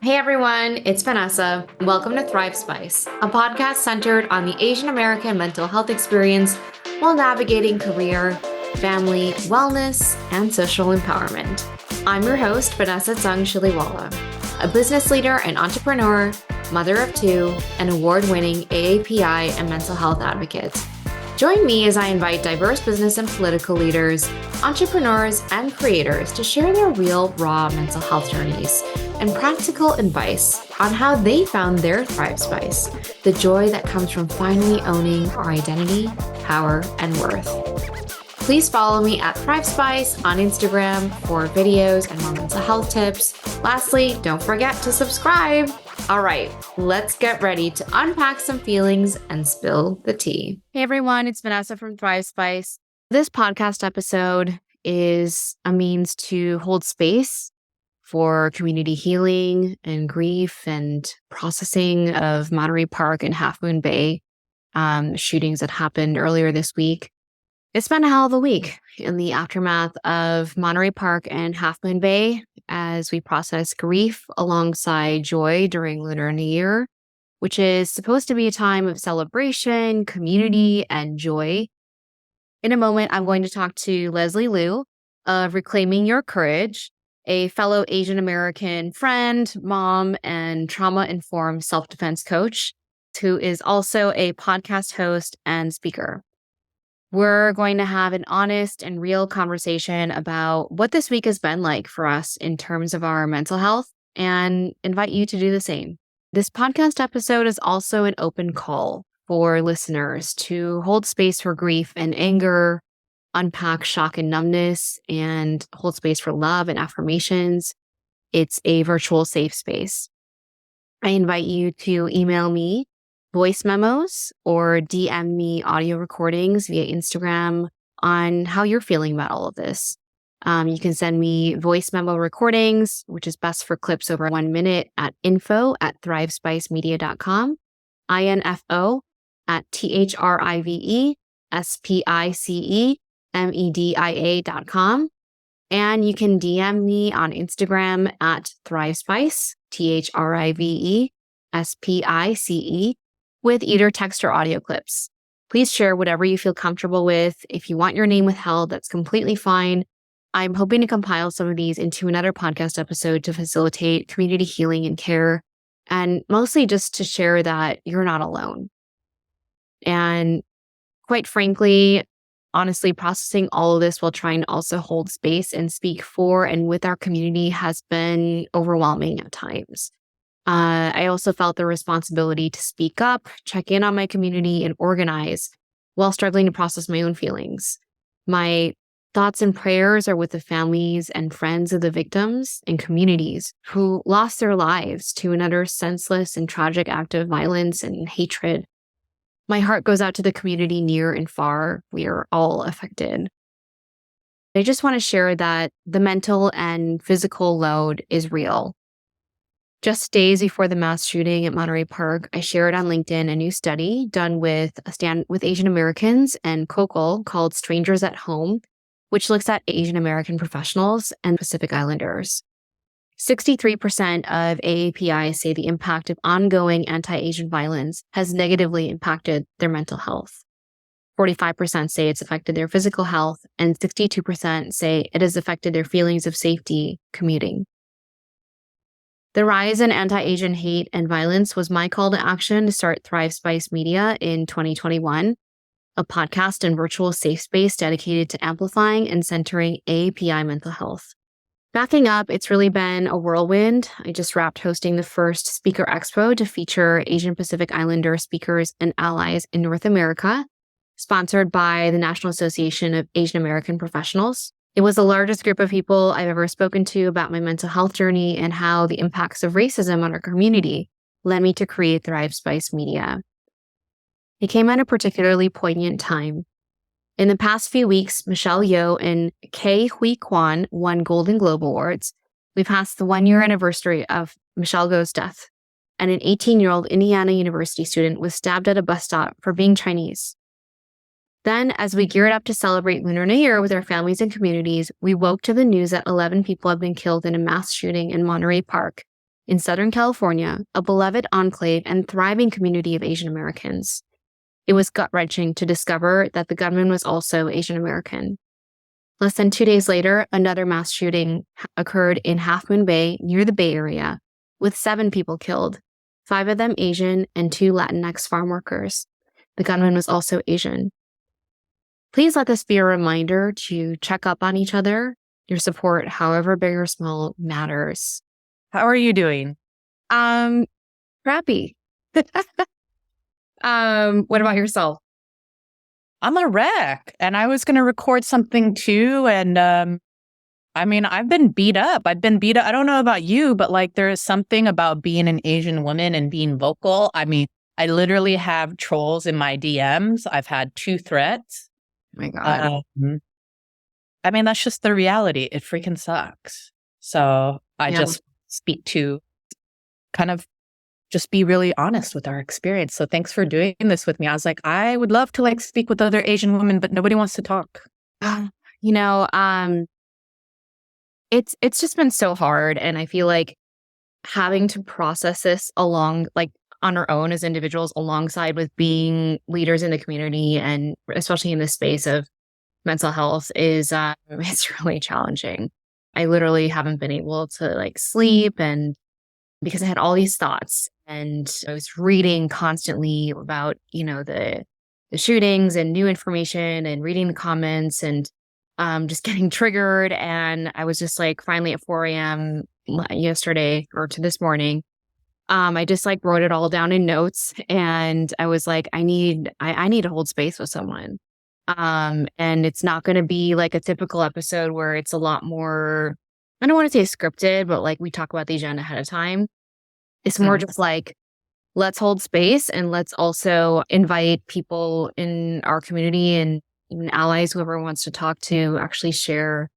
Hey everyone, it's Vanessa. Welcome to Thrive Spice, a podcast centered on the Asian American mental health experience while navigating career, family, wellness, and social empowerment. I'm your host, Vanessa Shiliwala, a business leader and entrepreneur, mother of two, and award-winning AAPI and mental health advocate. Join me as I invite diverse business and political leaders, entrepreneurs, and creators to share their real, raw mental health journeys and practical advice on how they found their Thrive Spice, the joy that comes from finally owning our identity, power, and worth. Please follow me at Thrive Spice on Instagram for videos and more mental health tips. Lastly, don't forget to subscribe. All right, let's get ready to unpack some feelings and spill the tea. Hey everyone, it's Vanessa from Thrive Spice. This podcast episode is a means to hold space for community healing and grief and processing of Monterey Park and Half Moon Bay shootings that happened earlier this week. It's been a hell of a week in the aftermath of Monterey Park and Half Moon Bay as we process grief alongside joy during Lunar New Year, which is supposed to be a time of celebration, community, and joy. In a moment, I'm going to talk to Leslie Lew of Reclaiming Your Courage, a fellow Asian American friend, mom, and trauma-informed self-defense coach, who is also a podcast host and speaker. We're going to have an honest and real conversation about what this week has been like for us in terms of our mental health and invite you to do the same. This podcast episode is also an open call for listeners to hold space for grief and anger, unpack shock and numbness, and hold space for love and affirmations. It's a virtual safe space. I invite you to email me voice memos or DM me audio recordings via Instagram on how you're feeling about all of this. You can send me voice memo recordings, which is best for clips over 1 minute, at info@thrivespicemedia.com, info@thrivespicemedia.com. And you can DM me on Instagram at thrivespice, thrivespice, with either text or audio clips. Please share whatever you feel comfortable with. If you want your name withheld, that's completely fine. I'm hoping to compile some of these into another podcast episode to facilitate community healing and care, and mostly just to share that you're not alone. And quite frankly, honestly, processing all of this while trying to also hold space and speak for and with our community has been overwhelming at times. I also felt the responsibility to speak up, check in on my community, and organize while struggling to process my own feelings. My thoughts and prayers are with the families and friends of the victims and communities who lost their lives to another senseless and tragic act of violence and hatred. My heart goes out to the community near and far. We are all affected. I just want to share that the mental and physical load is real. Just days before the mass shooting at Monterey Park, I shared on LinkedIn a new study done with Asian Americans and COCL called Strangers at Home, which looks at Asian American professionals and Pacific Islanders. 63% of AAPI say the impact of ongoing anti-Asian violence has negatively impacted their mental health. 45% say it's affected their physical health, and 62% say it has affected their feelings of safety commuting. The rise in anti-Asian hate and violence was my call to action to start Thrive Spice Media in 2021, a podcast and virtual safe space dedicated to amplifying and centering AAPI mental health. Backing up, it's really been a whirlwind. I just wrapped hosting the first Speaker Expo to feature Asian Pacific Islander speakers and allies in North America, sponsored by the National Association of Asian American Professionals. It was the largest group of people I've ever spoken to about my mental health journey and how the impacts of racism on our community led me to create Thrive Spice Media. It came at a particularly poignant time. In the past few weeks, Michelle Yeoh and Kei Hui Kwan won Golden Globe Awards. We passed the 1-year anniversary of Michelle Yeoh's death, and an 18-year-old Indiana University student was stabbed at a bus stop for being Chinese. Then, as we geared up to celebrate Lunar New Year with our families and communities, we woke to the news that 11 people have been killed in a mass shooting in Monterey Park, in Southern California, a beloved enclave and thriving community of Asian Americans. It was gut-wrenching to discover that the gunman was also Asian American. Less than 2 days later, another mass shooting occurred in Half Moon Bay near the Bay Area, with 7 people killed, 5 of them Asian and 2 Latinx farm workers. The gunman was also Asian. Please let this be a reminder to check up on each other. Your support, however big or small, matters. How are you doing? Crappy. What about yourself? I'm a wreck, and I was going to record something too. And I've been beat up. I don't know about you, but like there is something about being an Asian woman and being vocal. I mean, I literally have trolls in my DMs. I've had 2 threats. Oh my God. That's just the reality. It freaking sucks. So I just speak to kind of just be really honest with our experience. So thanks for doing this with me. I was like, I would love to like speak with other Asian women, but nobody wants to talk. It's just been so hard. And I feel like having to process this along, like on our own as individuals, alongside with being leaders in the community, and especially in the space of mental health, is it's really challenging. I literally haven't been able to like sleep, and because I had all these thoughts, and I was reading constantly about, the shootings and new information, and reading the comments, and just getting triggered. And I was just like, finally at 4 a.m. yesterday, or to this morning, I just like wrote it all down in notes, and I was like, I need to hold space with someone. And it's not going to be like a typical episode where it's a lot more, I don't want to say scripted, but like we talk about the agenda ahead of time. It's more just like, let's hold space, and let's also invite people in our community and even allies, whoever wants to talk, to actually share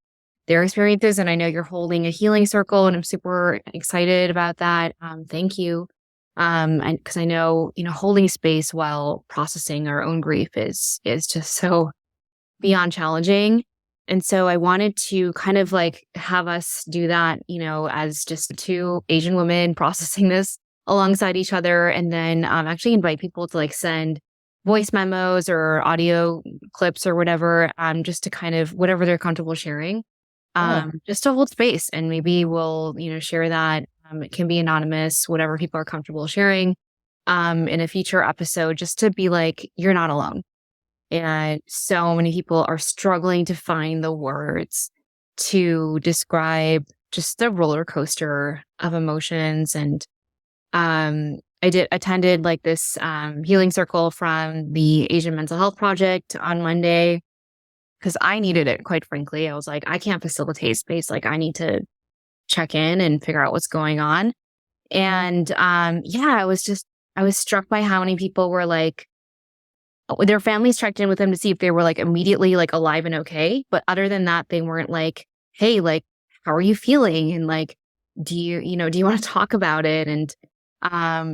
their experiences. And I know you're holding a healing circle, and I'm super excited about that. Thank you. And because I know, holding space while processing our own grief is just so beyond challenging. And so I wanted to kind of like have us do that, as just 2 Asian women processing this alongside each other, and then actually invite people to like send voice memos or audio clips or whatever, just to kind of whatever they're comfortable sharing, just to hold space. And maybe we'll, share that. It can be anonymous, whatever people are comfortable sharing, in a future episode, just to be like, you're not alone. And so many people are struggling to find the words to describe just the roller coaster of emotions. And I attended like this healing circle from the Asian Mental Health Project on Monday, because I needed it, quite frankly. I was like, I can't facilitate space. Like, I need to check in and figure out what's going on. And I was struck by how many people were like, their families checked in with them to see if they were like immediately like alive and okay. But other than that, they weren't like, hey, like, how are you feeling? And like, do you want to talk about it? And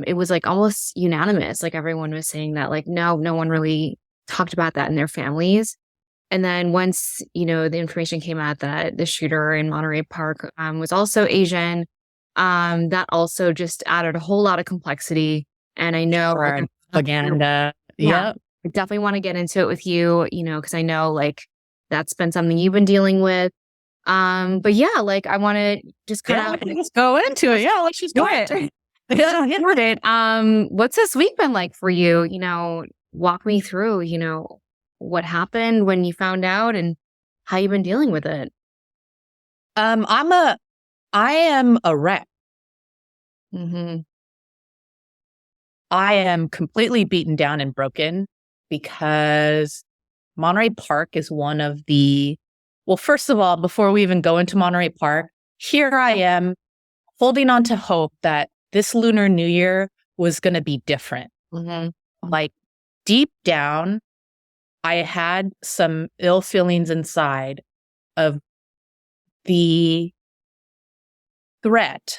it was like almost unanimous. Like everyone was saying that like, no one really talked about that in their families. And then once, the information came out that the shooter in Monterey Park was also Asian, that also just added a whole lot of complexity. And I know propaganda. Yeah. I definitely want to get into it with you, because I know like that's been something you've been dealing with. But yeah, like I want to just kind of just go into it. Yeah, let's just go it. What's this week been like for you? Walk me through, what happened when you found out and how you've been dealing with it. I am a wreck. Mm-hmm. I am completely beaten down and broken because Monterey Park is one of well, first of all, before we even go into Monterey Park, here I am holding on to hope that this Lunar New Year was going to be different. Mm-hmm. Like deep down, I had some ill feelings inside of the threat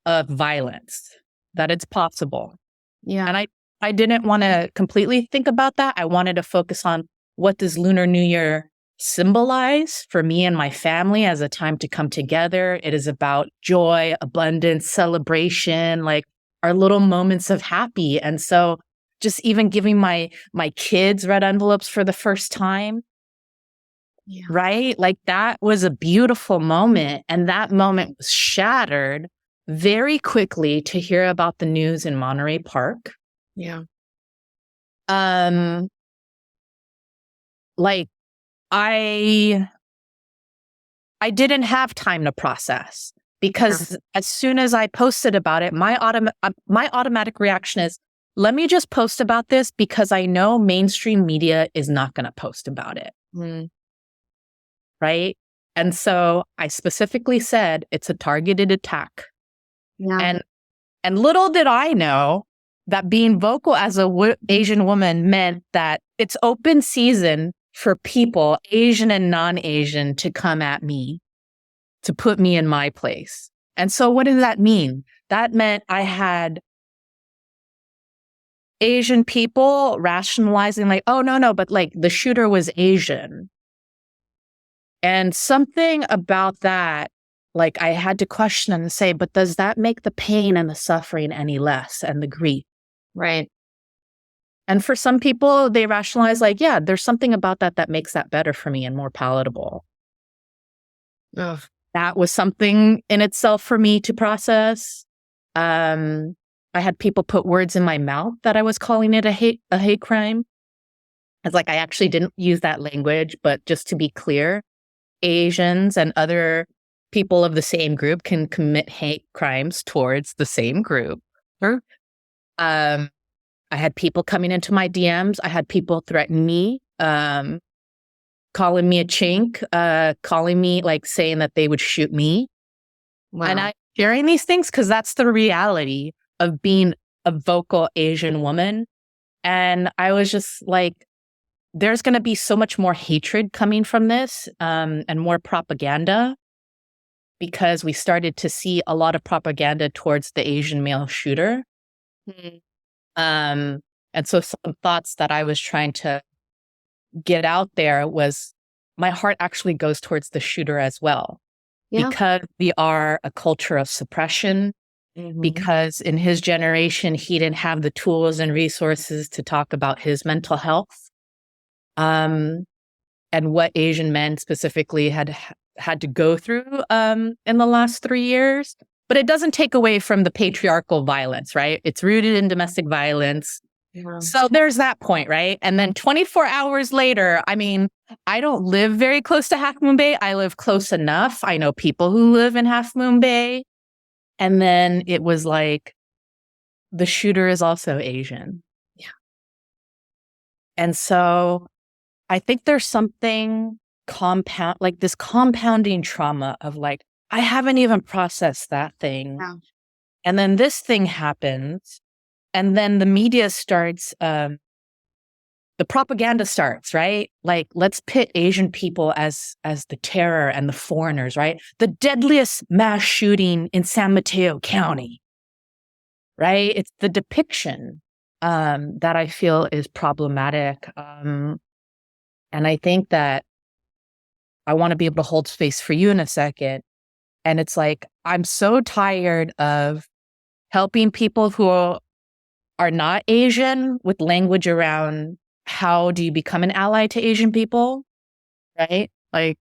of violence, that it's possible. Yeah. And I didn't want to completely think about that. I wanted to focus on what does Lunar New Year symbolize for me and my family as a time to come together. It is about joy, abundance, celebration, like our little moments of happy. And so just even giving my kids red envelopes for the first time, right? Like that was a beautiful moment. And that moment was shattered very quickly to hear about the news in Monterey Park. Yeah. Like I didn't have time to process because as soon as I posted about it, my automatic reaction is, let me just post about this because I know mainstream media is not going to post about it. Right? And so I specifically said it's a targeted attack. Yeah. And little did I know that being vocal as a Asian woman meant that it's open season for people, Asian and non-Asian, to come at me, to put me in my place. And so what did that mean? That meant I had Asian people rationalizing like, oh, no, but like the shooter was Asian. And something about that, like I had to question and say, but does that make the pain and the suffering any less and the grief? Right. And for some people, they rationalize like, yeah, there's something about that makes that better for me and more palatable. Ugh. That was something in itself for me to process. I had people put words in my mouth that I was calling it a hate crime. It's like I actually didn't use that language, but just to be clear, Asians and other people of the same group can commit hate crimes towards the same group. Sure. I had people coming into my DMs. I had people threaten me, calling me a chink, calling me like saying that they would shoot me. Wow. And I'm sharing these things because that's the reality of being a vocal Asian woman. And I was just like, there's going to be so much more hatred coming from this and more propaganda because we started to see a lot of propaganda towards the Asian male shooter. And so some thoughts that I was trying to get out there was my heart actually goes towards the shooter as well. Yeah. Because we are a culture of suppression, because in his generation, he didn't have the tools and resources to talk about his mental health. And what Asian men specifically had to go through in the last 3 years. But it doesn't take away from the patriarchal violence, right? It's rooted in domestic violence. Yeah. So there's that point, right? And then 24 hours later, I mean, I don't live very close to Half Moon Bay. I live close enough. I know people who live in Half Moon Bay. And then it was like, the shooter is also Asian. Yeah. And so I think there's something like this compounding trauma of like, I haven't even processed that thing. Yeah. And then this thing happens. And then the media starts, the propaganda starts, right? Like, let's pit Asian people as the terror and the foreigners, right? The deadliest mass shooting in San Mateo County, right? It's the depiction that I feel is problematic. And I think that I want to be able to hold space for you in a second. And it's like, I'm so tired of helping people who are not Asian with language around how do you become an ally to Asian people, right? Like,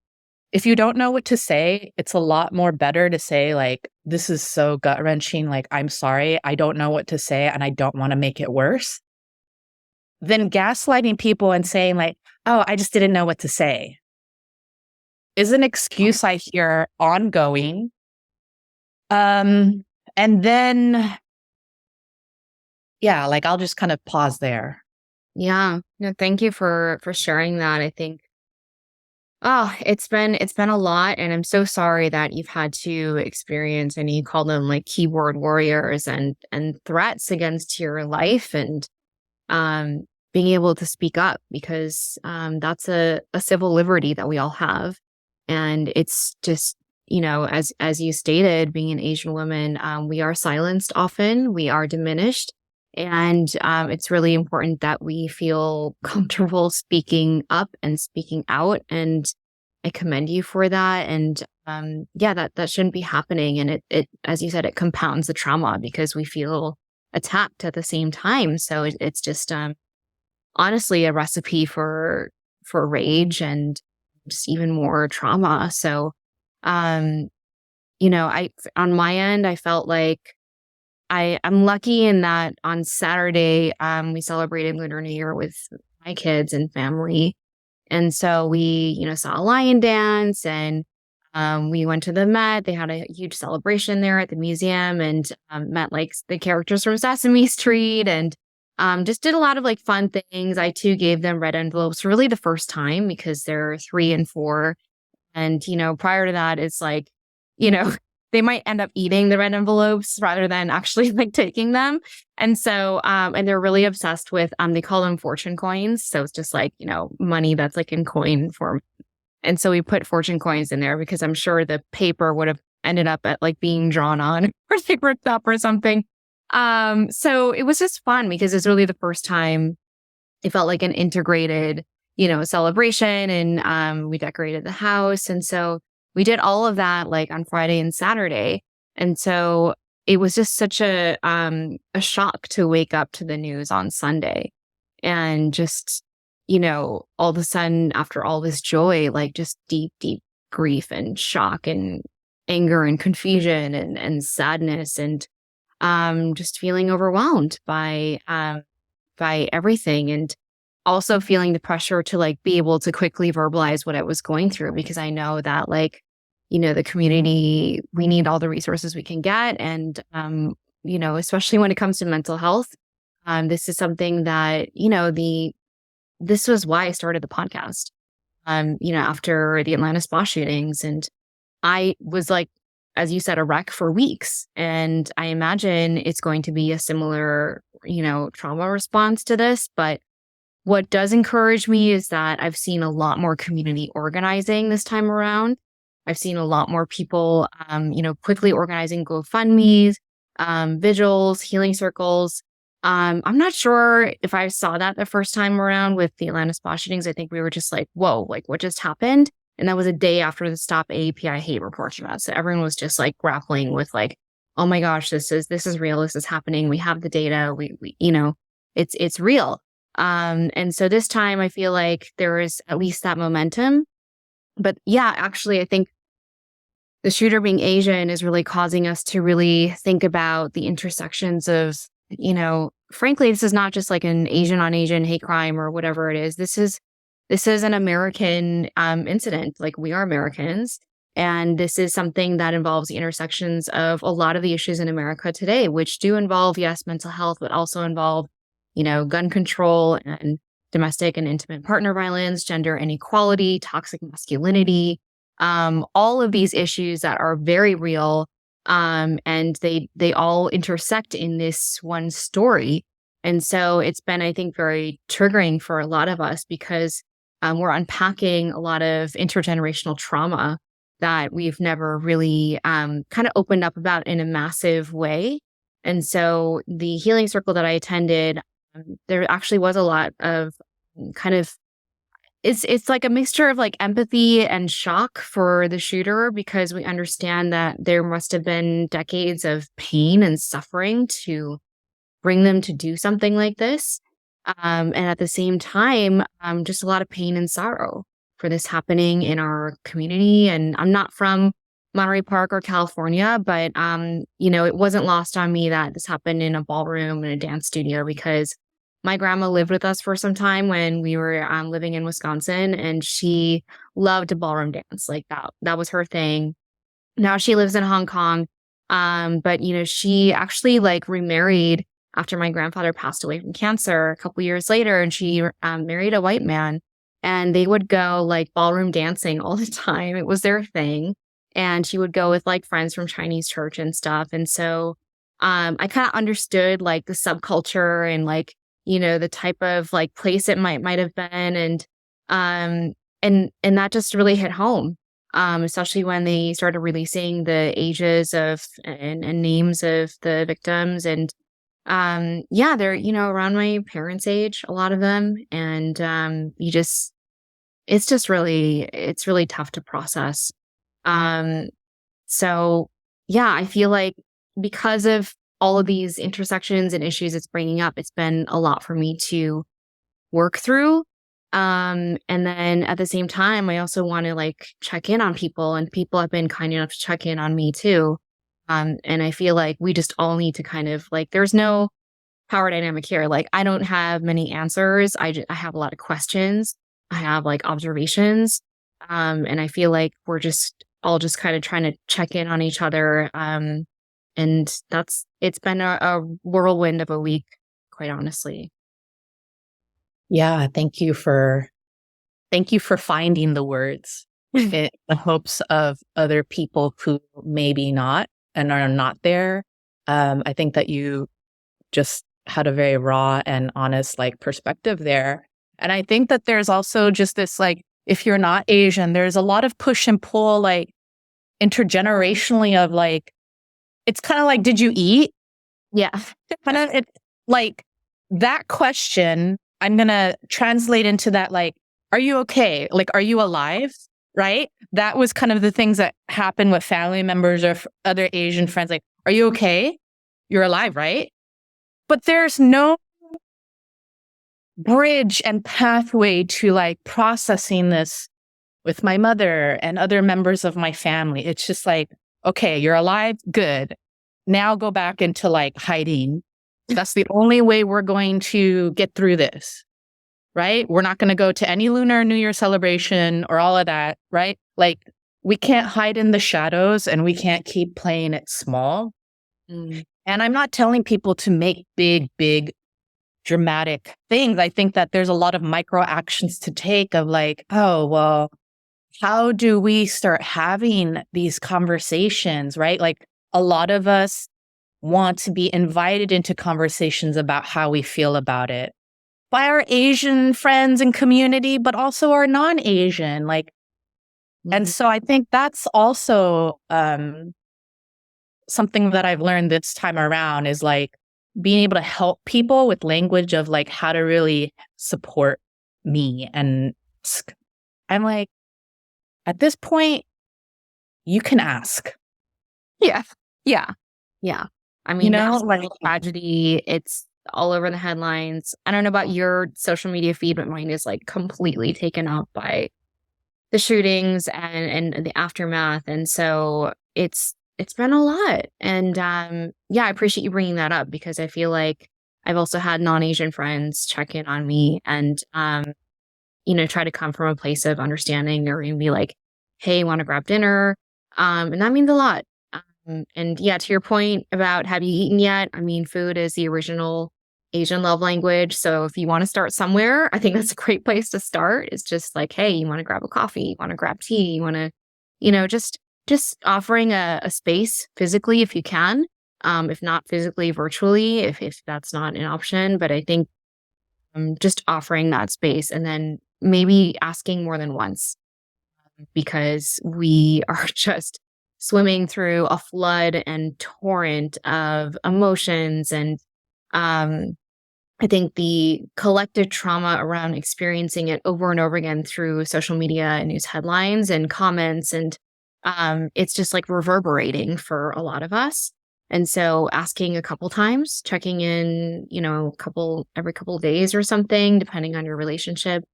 if you don't know what to say, it's a lot more better to say like, this is so gut-wrenching, like, I'm sorry, I don't know what to say and I don't want to make it worse, than gaslighting people and saying like, oh, I just didn't know what to say, is an excuse I hear ongoing. And then, yeah, like I'll just kind of pause there. Yeah. No, thank you for sharing that. I think, it's been a lot, and I'm so sorry that you've had to experience, and you call them like keyboard warriors and threats against your life, and being able to speak up, because that's a civil liberty that we all have. And it's just, as you stated, being an Asian woman, we are silenced often, we are diminished. And it's really important that we feel comfortable speaking up and speaking out. And I commend you for that. And yeah, that shouldn't be happening. And it, as you said, it compounds the trauma because we feel attacked at the same time. So it's just honestly a recipe for rage and just even more trauma. So, um, I on my end, I felt like I'm lucky in that on Saturday, we celebrated Lunar New Year with my kids and family. And so we, saw a lion dance and we went to the Met. They had a huge celebration there at the museum and met like the characters from Sesame Street and just did a lot of like fun things. I too gave them red envelopes for really the first time because they're 3 and 4. And, prior to that, it's like, you know, they might end up eating the red envelopes rather than actually like taking them. And so, and they're really obsessed with, they call them fortune coins. So it's just like, money that's like in coin form. And so we put fortune coins in there because I'm sure the paper would have ended up at like being drawn on or they ripped up or something. So it was just fun because it's really the first time it felt like an integrated, celebration and we decorated the house. And so we did all of that like on Friday and Saturday. And so it was just such a shock to wake up to the news on Sunday and just, all of a sudden after all this joy, like just deep, deep grief and shock and anger and confusion and sadness and just feeling overwhelmed by everything and also feeling the pressure to like be able to quickly verbalize what I was going through because I know that like, the community, we need all the resources we can get. And, especially when it comes to mental health, this is something that, this was why I started the podcast, after the Atlanta spa shootings. And I was like, as you said, a wreck for weeks. And I imagine it's going to be a similar, trauma response to this. But what does encourage me is that I've seen a lot more community organizing this time around. I've seen a lot more people, quickly organizing GoFundMes, vigils, healing circles. I'm not sure if I saw that the first time around with the Atlanta spa shootings. I think we were just like, whoa, like what just happened? And that was a day after the Stop AAPI hate report came out. So everyone was just like grappling with like, oh my gosh, this is real. This is happening. We have the data. We it's real. And so this time I feel like there is at least that momentum. But yeah, actually, I think the shooter being Asian is really causing us to really think about the intersections of, frankly, this is not just like an Asian on Asian hate crime or whatever it is. This is an American incident. Like we are Americans. And this is something that involves the intersections of a lot of the issues in America today, which do involve, yes, mental health, but also involve, gun control and domestic and intimate partner violence, gender inequality, toxic masculinity, all of these issues that are very real. And they all intersect in this one story. And so it's been, I think, very triggering for a lot of us because we're unpacking a lot of intergenerational trauma that we've never really kind of opened up about in a massive way. And so the healing circle that I attended, there actually was a lot of kind of it's like a mixture of like empathy and shock for the shooter because we understand that there must have been decades of pain and suffering to bring them to do something like this. And at the same time, just a lot of pain and sorrow for this happening in our community. And I'm not from Monterey Park or California, but it wasn't lost on me that this happened in a ballroom and a dance studio because my grandma lived with us for some time when we were living in Wisconsin, and she loved to ballroom dance. Like that was her thing. Now she lives in Hong Kong. But she actually like remarried after my grandfather passed away from cancer a couple years later, and she married a white man, and they would go like ballroom dancing all the time. It was their thing. And she would go with like friends from Chinese church and stuff. And so I kind of understood like the subculture and like, the type of like place it might have been. And that just really hit home. Especially when they started releasing the ages of and names of the victims. And Yeah, they're, around my parents' age, a lot of them. And it's really tough to process. Um, so yeah, I feel like because of all of these intersections and issues it's bringing up, it's been a lot for me to work through. And then at the same time, I also want to like check in on people, and people have been kind enough to check in on me too. And I feel like we just all need to kind of like, there's no power dynamic here. Like, I don't have many answers. I have a lot of questions. I have like observations. And I feel like we're just all just kind of trying to check in on each other. And it's been a whirlwind of a week, quite honestly. Yeah, thank you for finding the words in the hopes of other people who maybe not and are not there. I think that you just had a very raw and honest like perspective there. And I think that there's also just this like, if you're not Asian, there's a lot of push and pull like intergenerationally of like, it's kind of like, did you eat? Yeah. Kind of it like that question, I'm gonna translate into that like, are you okay? Like, are you alive? Right? That was kind of the things that happen with family members or other Asian friends. Like, are you okay? You're alive, right? But there's no bridge and pathway to like processing this with my mother and other members of my family. It's just like, okay, you're alive. Good. Now go back into like hiding. That's the only way we're going to get through this, right? We're not going to go to any Lunar New Year celebration or all of that, right? Like, we can't hide in the shadows and we can't keep playing it small. Mm. And I'm not telling people to make big, big, dramatic things. I think that there's a lot of micro actions to take of like, oh, well, how do we start having these conversations, right? Like, a lot of us want to be invited into conversations about how we feel about it by our Asian friends and community, but also our non-Asian. Like, and so I think that's also something that I've learned this time around is like being able to help people with language of like how to really support me. And I'm like, at this point, you can ask. Yeah. Yeah. Yeah. I mean, Like, tragedy. It's all over the headlines. I don't know about your social media feed, but mine is like completely taken up by the shootings and the aftermath. And so it's been a lot. And yeah, I appreciate you bringing that up because I feel like I've also had non-Asian friends check in on me and try to come from a place of understanding or even be like, hey, want to grab dinner? And that means a lot. And yeah, to your point about have you eaten yet? I mean, food is the original Asian love language. So if you want to start somewhere, I think that's a great place to start. It's just like, hey, you want to grab a coffee, you want to grab tea, you want to, just offering a space physically if you can. If not physically, virtually, if that's not an option. But I think just offering that space and then maybe asking more than once because we are just swimming through a flood and torrent of emotions. And I think the collective trauma around experiencing it over and over again through social media and news headlines and comments. And it's just like reverberating for a lot of us. And so asking a couple times, checking in, every couple of days or something, depending on your relationship.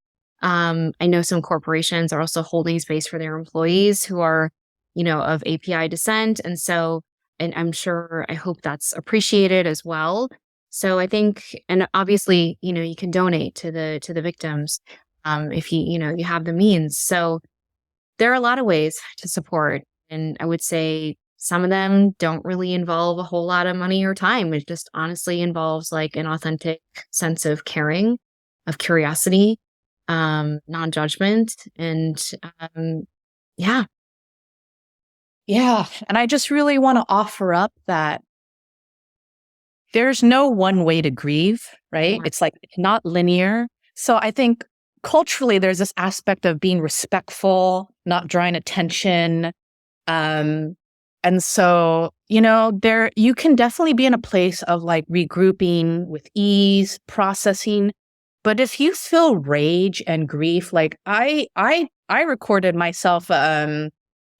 I know some corporations are also holding space for their employees who are, of API descent. And so, and I'm sure, I hope that's appreciated as well. So I think, and obviously, you can donate to the victims, if you have the means. So there are a lot of ways to support. And I would say some of them don't really involve a whole lot of money or time. It just honestly involves like an authentic sense of caring, of curiosity, non-judgment. And yeah. yeah. And I just really want to offer up that there's no one way to grieve, right? Yeah. It's like not linear. So I think culturally there's this aspect of being respectful, not drawing attention. And so, there you can definitely be in a place of like regrouping with ease, processing. But if you feel rage and grief, like I recorded myself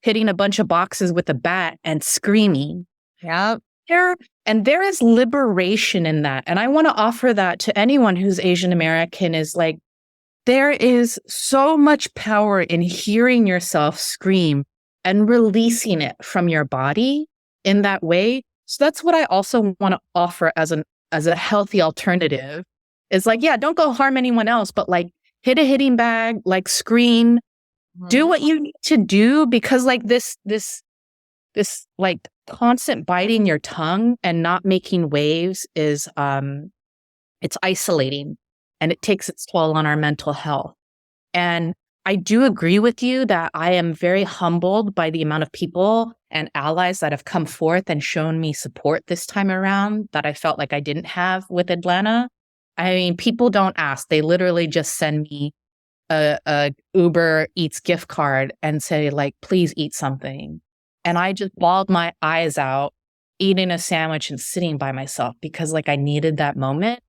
hitting a bunch of boxes with a bat and screaming. Yeah. There there is liberation in that. And I want to offer that to anyone who's Asian American is like there is so much power in hearing yourself scream and releasing it from your body in that way. So that's what I also want to offer as a healthy alternative. Is like, yeah, don't go harm anyone else, but like hit a hitting bag, like scream, do what you need to do because like this like constant biting your tongue and not making waves is it's isolating and it takes its toll on our mental health. And I do agree with you that I am very humbled by the amount of people and allies that have come forth and shown me support this time around that I felt like I didn't have with Atlanta. I mean, people don't ask. They literally just send me a Uber Eats gift card and say, like, please eat something. And I just bawled my eyes out, eating a sandwich and sitting by myself because, like, I needed that moment.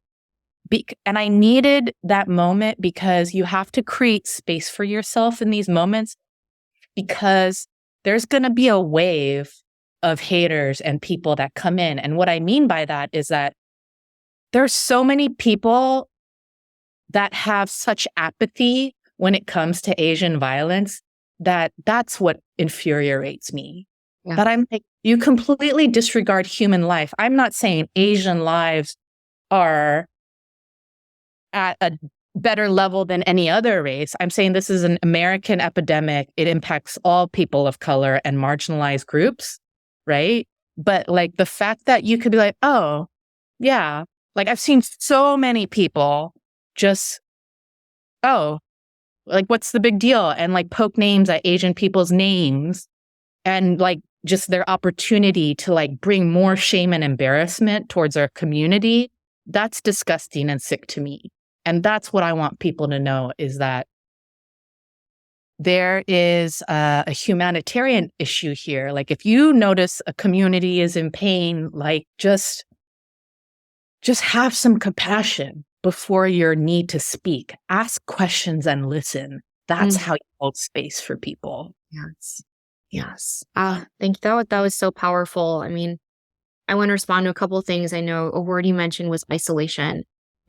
And I needed that moment because you have to create space for yourself in these moments because there's going to be a wave of haters and people that come in. And what I mean by that is that there's so many people that have such apathy when it comes to Asian violence that's what infuriates me. Yeah. That I'm like, you completely disregard human life. I'm not saying Asian lives are at a better level than any other race. I'm saying this is an American epidemic. It impacts all people of color and marginalized groups, right? But like the fact that you could be like, oh, yeah, like I've seen so many people just, oh, like what's the big deal? And like poke names at Asian people's names and like just their opportunity to like bring more shame and embarrassment towards our community. That's disgusting and sick to me. And that's what I want people to know is that there is a humanitarian issue here. Like if you notice a community is in pain, like just have some compassion before your need to speak. Ask questions and listen. That's how you hold space for people. Yes. Yes. Thank you. That was so powerful. I mean, I want to respond to a couple of things. I know a word you mentioned was isolation.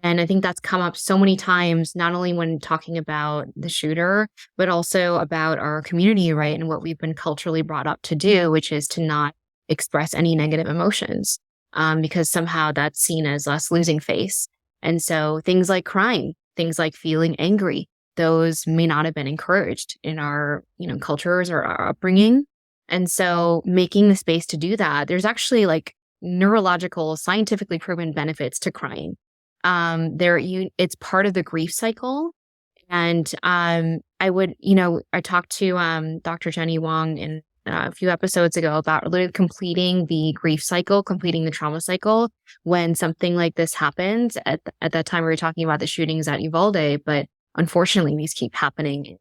And I think that's come up so many times, not only when talking about the shooter, but also about our community, right? And what we've been culturally brought up to do, which is to not express any negative emotions, because somehow that's seen as us losing face. And so things like crying, things like feeling angry, those may not have been encouraged in our, cultures or our upbringing. And so making the space to do that, there's actually like neurological, scientifically proven benefits to crying. It's part of the grief cycle. And I talked to Dr. Jenny Wong in a few episodes ago about literally completing the grief cycle, completing the trauma cycle when something like this happens. At that time, we were talking about the shootings at Uvalde, but unfortunately, these keep happening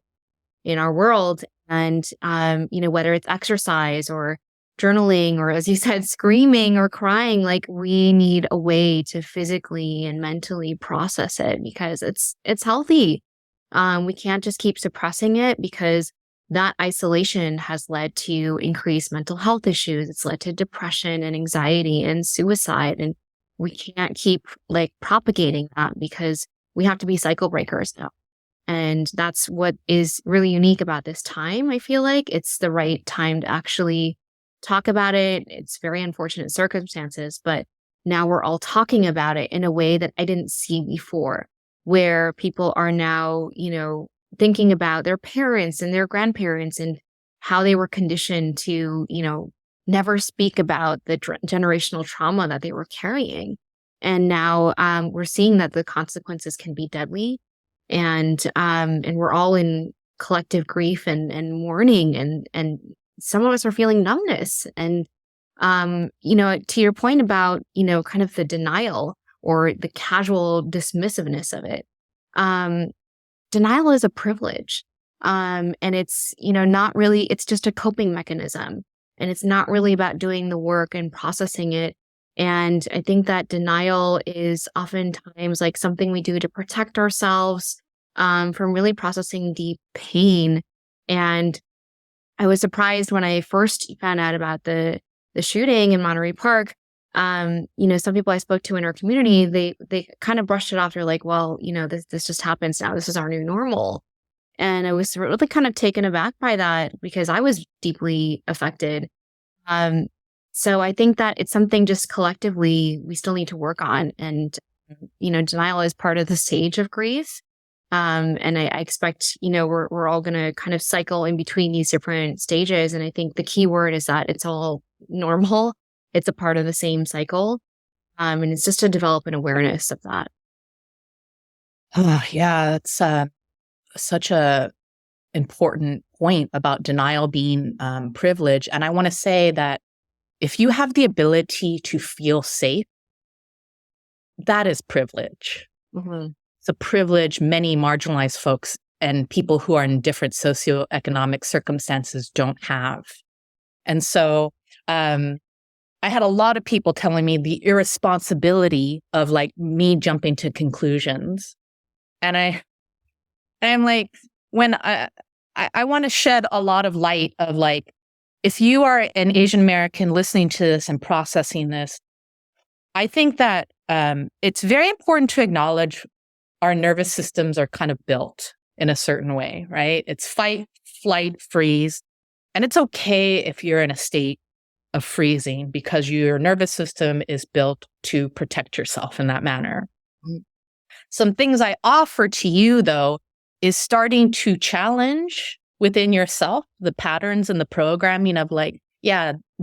in our world. And whether it's exercise or journaling or, as you said, screaming or crying, like we need a way to physically and mentally process it because it's healthy. We can't just keep suppressing it because that isolation has led to increased mental health issues. It's led to depression and anxiety and suicide. And we can't keep like propagating that because we have to be cycle breakers now. And that's what is really unique about this time. I feel like it's the right time to actually talk about it. It's very unfortunate circumstances, but now we're all talking about it in a way that I didn't see before, where people are now, thinking about their parents and their grandparents and how they were conditioned to, never speak about the generational trauma that they were carrying. And now we're seeing that the consequences can be deadly. And we're all in collective grief and mourning and some of us are feeling numbness. And, to your point about, kind of the denial or the casual dismissiveness of it, denial is a privilege. And it's, not really, it's just a coping mechanism. And it's not really about doing the work and processing it. And I think that denial is oftentimes like something we do to protect ourselves from really processing deep pain. And I was surprised when I first found out about the shooting in Monterey Park. Some people I spoke to in our community, they kind of brushed it off. They're like, well, this just happens now. This is our new normal. And I was really kind of taken aback by that because I was deeply affected. Um, so I think that it's something just collectively we still need to work on. And, denial is part of the stage of grief. And I expect, we're all going to kind of cycle in between these different stages. And I think the key word is that it's all normal. It's a part of the same cycle. And it's just to develop an awareness of that. Yeah, that's such a important point about denial being privilege. And I want to say that if you have the ability to feel safe, that is privilege. Mm-hmm. It's a privilege many marginalized folks and people who are in different socioeconomic circumstances don't have. And so I had a lot of people telling me the irresponsibility of like me jumping to conclusions. And I'm like, when I want to shed a lot of light of like, if you are an Asian American listening to this and processing this, I think that it's very important to acknowledge our nervous systems are kind of built in a certain way, right? It's fight, flight, freeze. And it's okay if you're in a state of freezing because your nervous system is built to protect yourself in that manner. Some things I offer to you, though, is starting to challenge within yourself the patterns and the programming of like,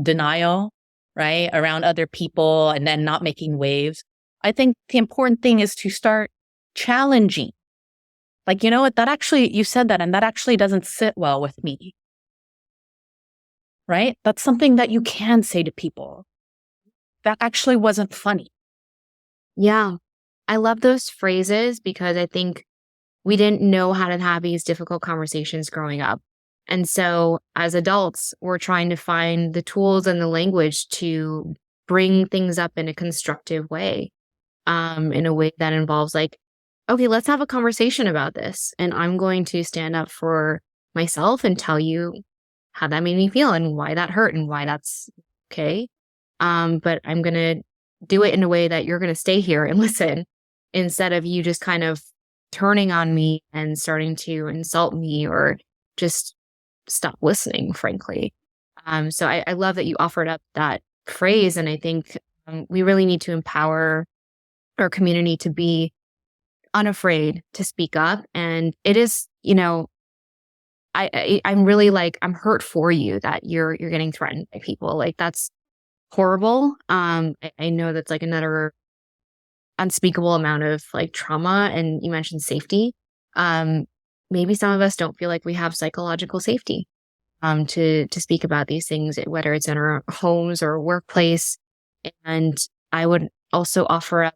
denial, right, around other people and then not making waves. I think the important thing is to start challenging. Like, you know what, you said that and that actually doesn't sit well with me. Right? That's something that you can say to people. That actually wasn't funny. Yeah. I love those phrases because I think we didn't know how to have these difficult conversations growing up. And so as adults, we're trying to find the tools and the language to bring things up in a constructive way, in a way that involves like, okay, let's have a conversation about this. And I'm going to stand up for myself and tell you how that made me feel and why that hurt and why that's okay. But I'm going to do it in a way that you're going to stay here and listen instead of you just kind of turning on me and starting to insult me or just stop listening, frankly. So I love that you offered up that phrase. And I think we really need to empower our community to be unafraid to speak up. And it is, I'm really like, I'm hurt for you that you're getting threatened by people. Like that's horrible. I know that's like another unspeakable amount of like trauma. And you mentioned safety. Maybe some of us don't feel like we have psychological safety to speak about these things, whether it's in our homes or workplace. And I would also offer up,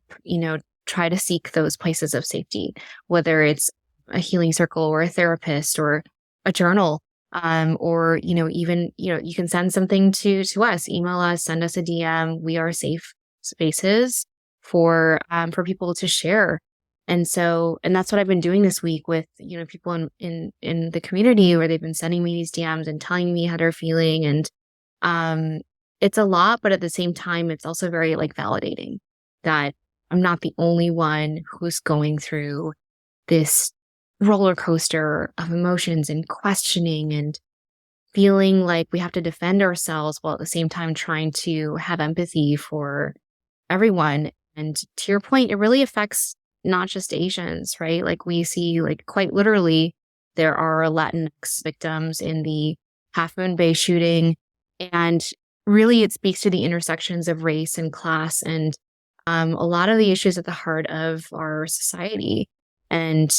try to seek those places of safety, whether it's a healing circle or a therapist or a journal, or, even, you can send something to us, email us, send us a DM. We are safe spaces for people to share. And that's what I've been doing this week with, people in the community where they've been sending me these DMs and telling me how they're feeling. And, it's a lot, but at the same time, it's also very like validating that I'm not the only one who's going through this roller coaster of emotions and questioning and feeling like we have to defend ourselves while at the same time trying to have empathy for everyone. And to your point, it really affects not just Asians, right? Like we see like quite literally there are Latinx victims in the Half Moon Bay shooting. And really it speaks to the intersections of race and class and a lot of the issues at the heart of our society. And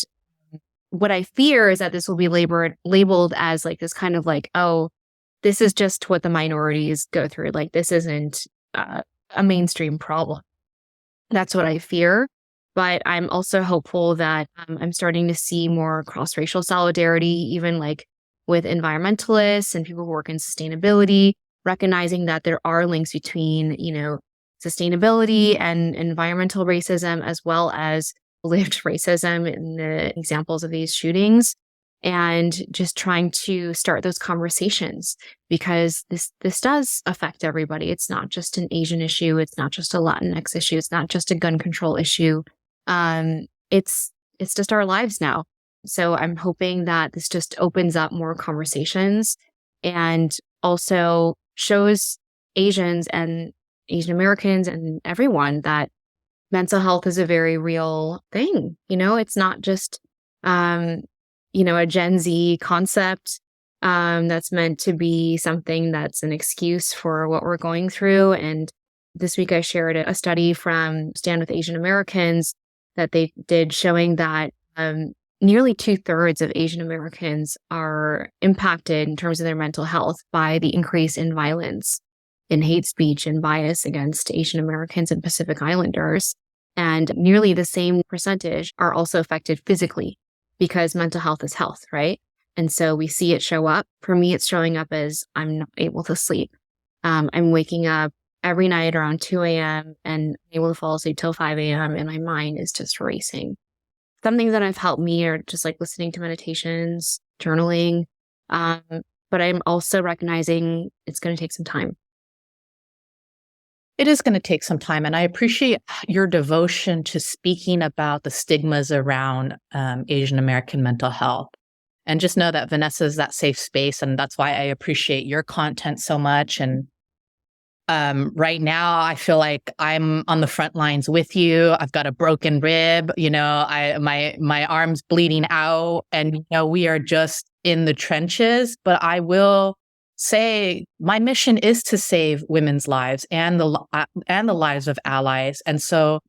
what I fear is that this will be labeled as like this kind of like, oh, this is just what the minorities go through. Like this isn't a mainstream problem. That's what I fear. But I'm also hopeful that I'm starting to see more cross-racial solidarity, even like with environmentalists and people who work in sustainability. recognizing that there are links between, sustainability and environmental racism, as well as lived racism in the examples of these shootings, and just trying to start those conversations, because this does affect everybody. It's not just an Asian issue. It's not just a Latinx issue. It's not just a gun control issue. It's just our lives now. So I'm hoping that this just opens up more conversations and also shows Asians and Asian Americans and everyone that mental health is a very real thing. It's not just, a Gen Z concept that's meant to be something that's an excuse for what we're going through. And this week I shared a study from Stand With Asian Americans that they did, showing that nearly 2/3 of Asian Americans are impacted in terms of their mental health by the increase in violence, in hate speech, and bias against Asian Americans and Pacific Islanders. And nearly the same percentage are also affected physically, because mental health is health, right? And so we see it show up. For me, it's showing up as I'm not able to sleep. I'm waking up every night around 2 a.m. and able to fall asleep till 5 a.m. and my mind is just racing. Some things that have helped me are just like listening to meditations, journaling. But I'm also recognizing it's going to take some time. It is going to take some time. And I appreciate your devotion to speaking about the stigmas around Asian American mental health. And just know that Vanessa is that safe space. And that's why I appreciate your content so much. And right now, I feel like I'm on the front lines with you. I've got a broken rib, my arm's bleeding out, and we are just in the trenches. But I will say my mission is to save women's lives and the lives of allies. And so,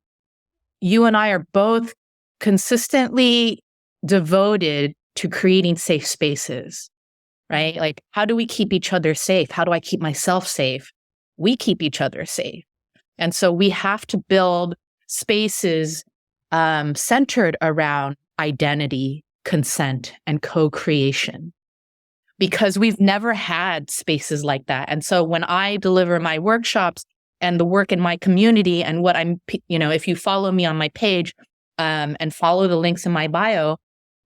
you and I are both consistently devoted to creating safe spaces, right? Like, how do we keep each other safe? How do I keep myself safe? We keep each other safe. And so we have to build spaces centered around identity, consent, and co-creation, because we've never had spaces like that. And so when I deliver my workshops and the work in my community and what if you follow me on my page and follow the links in my bio,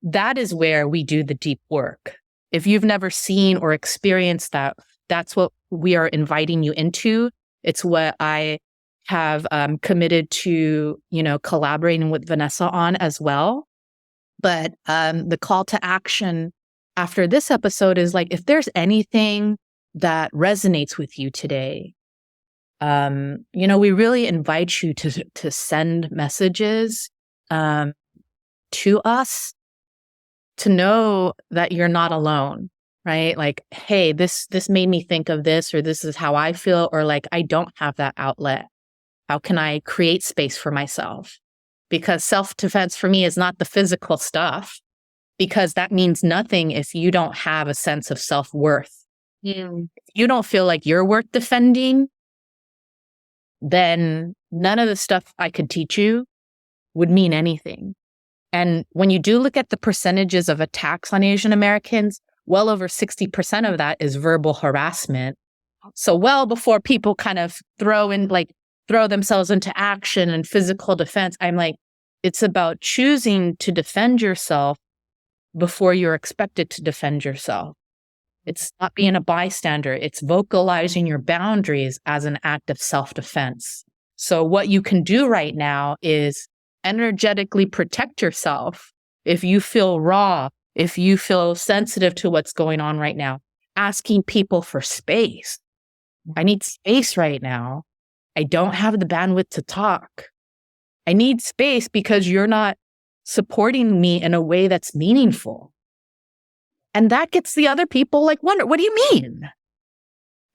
that is where we do the deep work. If you've never seen or experienced that, that's what we are inviting you into. It's what I have committed to, collaborating with Vanessa on as well. But the call to action after this episode is like, if there's anything that resonates with you today, we really invite you to send messages to us, to know that you're not alone. Right? Like, hey, this made me think of this, or this is how I feel, or like, I don't have that outlet. How can I create space for myself? Because self-defense for me is not the physical stuff, because that means nothing if you don't have a sense of self-worth. Yeah. If you don't feel like you're worth defending, then none of the stuff I could teach you would mean anything. And when you do look at the percentages of attacks on Asian Americans, well over 60% of that is verbal harassment. So well before people kind of throw themselves into action and physical defense, I'm like, it's about choosing to defend yourself before you're expected to defend yourself. It's not being a bystander. It's vocalizing your boundaries as an act of self-defense. So what you can do right now is energetically protect yourself. If you feel raw, if you feel sensitive to what's going on right now, asking people for space. I need space right now. I don't have the bandwidth to talk. I need space because you're not supporting me in a way that's meaningful. And that gets the other people like, wonder, what do you mean?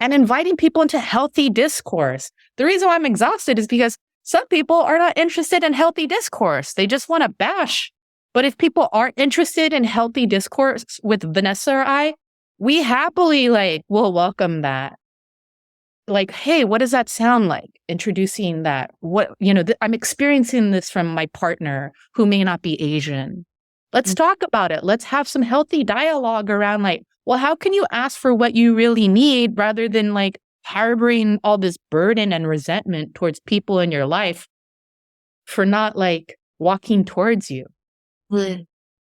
And inviting people into healthy discourse. The reason why I'm exhausted is because some people are not interested in healthy discourse. They just want to bash. But if people aren't interested in healthy discourse with Vanessa or I, we happily will welcome that. Like, hey, what does that sound like? Introducing that. I'm experiencing this from my partner who may not be Asian. Let's talk about it. Let's have some healthy dialogue around how can you ask for what you really need rather than harboring all this burden and resentment towards people in your life for not like walking towards you? Mm.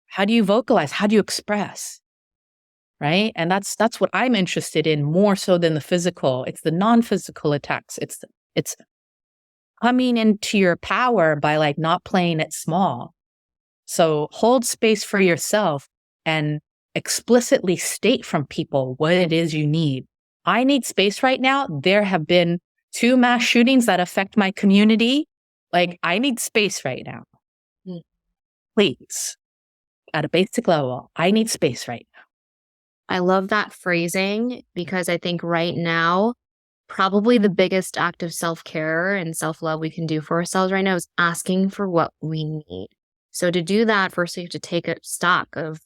How do you vocalize? How do you express? Right? And that's what I'm interested in more so than the physical. It's the non-physical attacks. It's coming into your power by like not playing it small. So hold space for yourself and explicitly state from people what it is you need. I need space right now. There have been 2 mass shootings that affect my community. Like, I need space right now. Mm. Please, at a basic level, I need space right now. I love that phrasing because I think right now, probably the biggest act of self-care and self-love we can do for ourselves right now is asking for what we need. So to do that, first we have to take a stock of,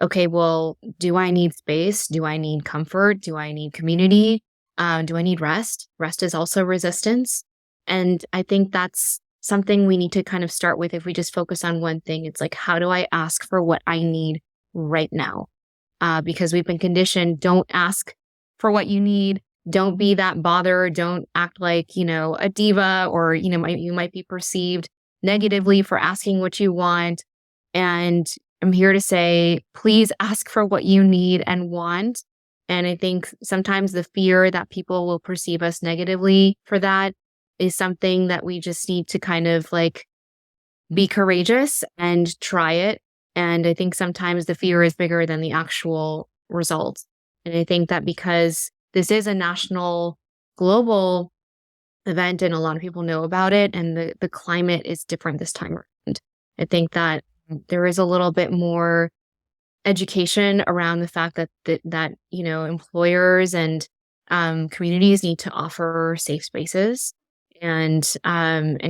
okay, well, do I need space? Do I need comfort? Do I need community? Do I need rest? Rest is also resistance. And I think that's something we need to kind of start with if we just focus on one thing. It's like, how do I ask for what I need right now? Because we've been conditioned, don't ask for what you need. Don't be that bothered. Don't act like, a diva or, you might be perceived negatively for asking what you want. And I'm here to say, please ask for what you need and want. And I think sometimes the fear that people will perceive us negatively for that is something that we just need to kind of like be courageous and try it. And I think sometimes the fear is bigger than the actual result. And I think that because this is a national, global event and a lot of people know about it and the climate is different this time around, I think that there is a little bit more education around the fact that employers and communities need to offer safe spaces and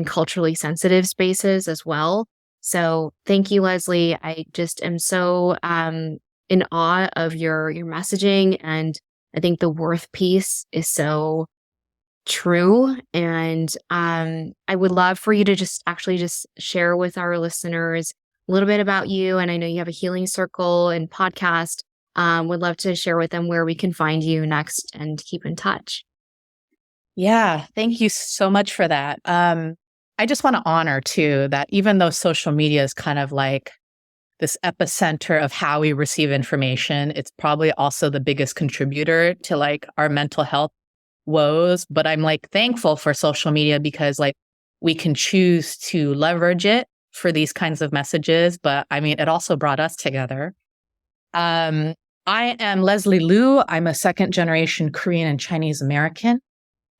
culturally sensitive spaces as well. So thank you, Leslie. I just am so in awe of your messaging, and I think the worth piece is so true. And I would love for you to just share with our listeners a little bit about you. And I know you have a healing circle and podcast. Would love to share with them where we can find you next and keep in touch. Yeah, thank you so much for that. I just want to honor too that even though social media is kind of like this epicenter of how we receive information, it's probably also the biggest contributor to like our mental health woes. But I'm like thankful for social media because like we can choose to leverage it for these kinds of messages. But I mean, it also brought us together. I am Leslie Lew. I'm a 2nd-generation Korean and Chinese American.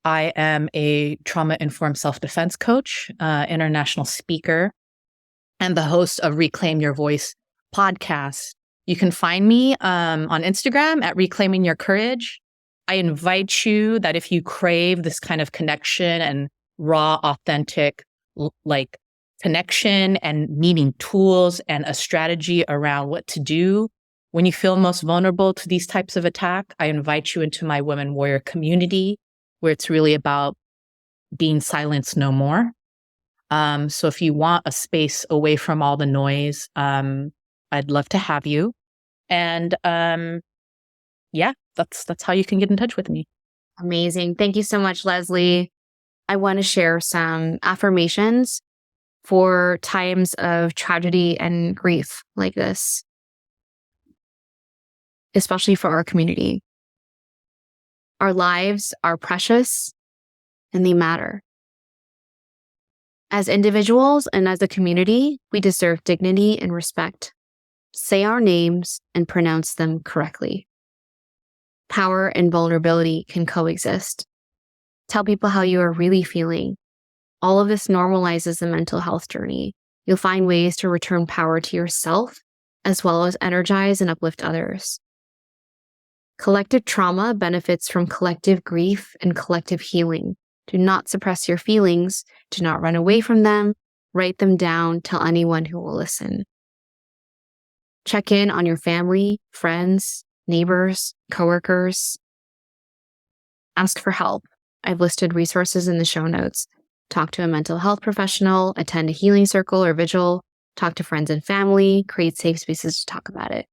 I am a trauma-informed self-defense coach, international speaker, and the host of Reclaim Your Voice podcast. You can find me on Instagram at Reclaiming Your Courage. I invite you that if you crave this kind of connection and raw, authentic, like connection and needing tools and a strategy around what to do when you feel most vulnerable to these types of attack, I invite you into my Women Warrior community, where it's really about being silenced no more. So if you want a space away from all the noise, I'd love to have you. And yeah, that's how you can get in touch with me. Amazing. Thank you so much, Leslie. I want to share some affirmations for times of tragedy and grief like this, especially for our community. Our lives are precious and they matter. As individuals and as a community, we deserve dignity and respect. Say our names and pronounce them correctly. Power and vulnerability can coexist. Tell people how you are really feeling. All of this normalizes the mental health journey. You'll find ways to return power to yourself, as well as energize and uplift others. Collective trauma benefits from collective grief and collective healing. Do not suppress your feelings. Do not run away from them. Write them down. Tell anyone who will listen. Check in on your family, friends, neighbors, coworkers. Ask for help. I've listed resources in the show notes. Talk to a mental health professional, attend a healing circle or vigil, talk to friends and family, create safe spaces to talk about it.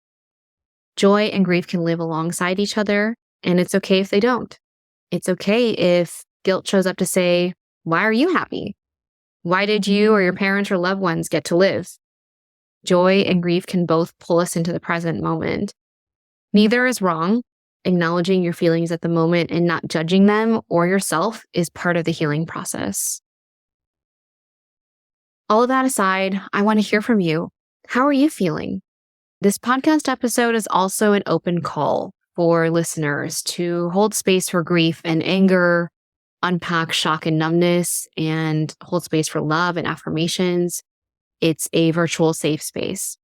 Joy and grief can live alongside each other, and it's okay if they don't. It's okay if guilt shows up to say, why are you happy? Why did you or your parents or loved ones get to live? Joy and grief can both pull us into the present moment. Neither is wrong. Acknowledging your feelings at the moment and not judging them or yourself is part of the healing process. All of that aside, I want to hear from you. How are you feeling? This podcast episode is also an open call for listeners to hold space for grief and anger, unpack shock and numbness, and hold space for love and affirmations. It's a virtual safe space.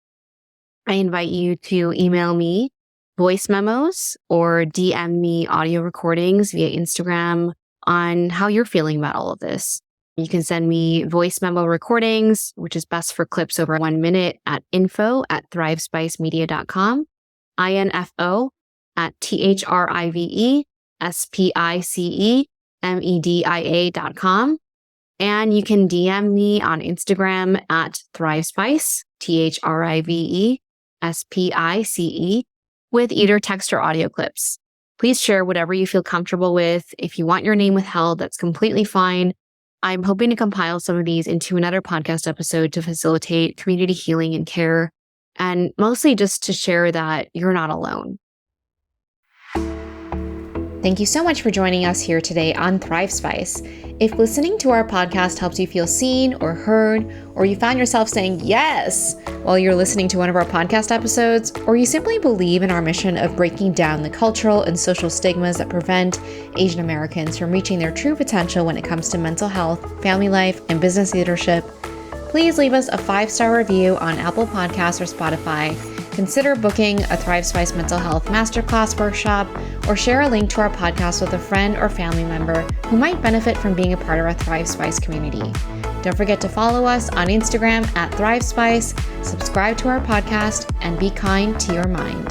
I invite you to email me voice memos or DM me audio recordings via Instagram on how you're feeling about all of this. You can send me voice memo recordings, which is best for clips over 1 minute, at info@thrivespicemedia.com, info@thrivespicemedia.com. And you can DM me on Instagram at thrivespice, thrivespice, with either text or audio clips. Please share whatever you feel comfortable with. If you want your name withheld, that's completely fine. I'm hoping to compile some of these into another podcast episode to facilitate community healing and care, and mostly just to share that you're not alone. Thank you so much for joining us here today on Thrive Spice. If listening to our podcast helps you feel seen or heard, or you found yourself saying yes while you're listening to one of our podcast episodes, or you simply believe in our mission of breaking down the cultural and social stigmas that prevent Asian Americans from reaching their true potential when it comes to mental health, family life, and business leadership, please leave us a 5-star review on Apple Podcasts or Spotify. Consider booking a Thrive Spice Mental Health Masterclass workshop, or share a link to our podcast with a friend or family member who might benefit from being a part of our Thrive Spice community. Don't forget to follow us on Instagram at Thrive Spice, subscribe to our podcast, and be kind to your mind.